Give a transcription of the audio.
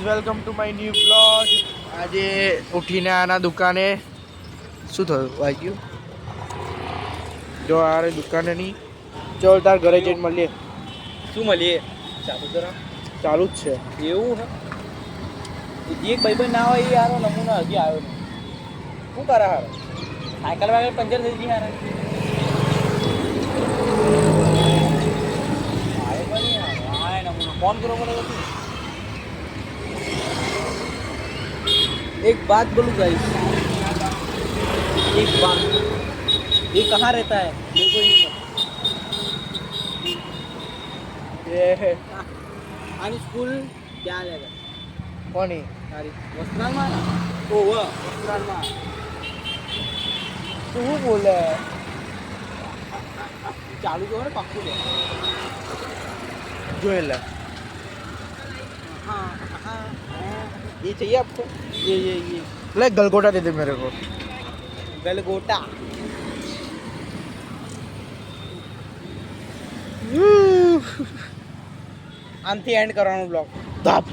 Welcome to my new blog. આજે ઉઠીને આના દુકાને શું થયું વાગ્યું જો આ દુકાને નહીં ચાલ તાર ઘરે જઈને મળીએ. શું મળીએ? ચાલુ કરો. ચાલુ જ છે. એવું હે? એક ભાઈ ના હોય એ યારો નમૂનો હજી આવ્યો નહીં. શું કરે હારો? સાયકલ વાગલ પંચર થઈ ગઈ યાર. नमूना कौन करो बोला तो एक बात बोलूँ गाइस, एक बात, ये कहाँ रहता है मेरे को ही नहीं पता. ये है आणि स्कूल क्या लेगा कोणी सारी वस्त्राल में ना ओ वो वस्त्राल में तू बोले चालू करो ना पक्कू दे जो ले. हाँ हाँ ये चाहिए आपको ये ले गलगोटा दे दे मेरे को. गलगोटा आमથી એન્ડ કરવાનો બ્લોગ धाप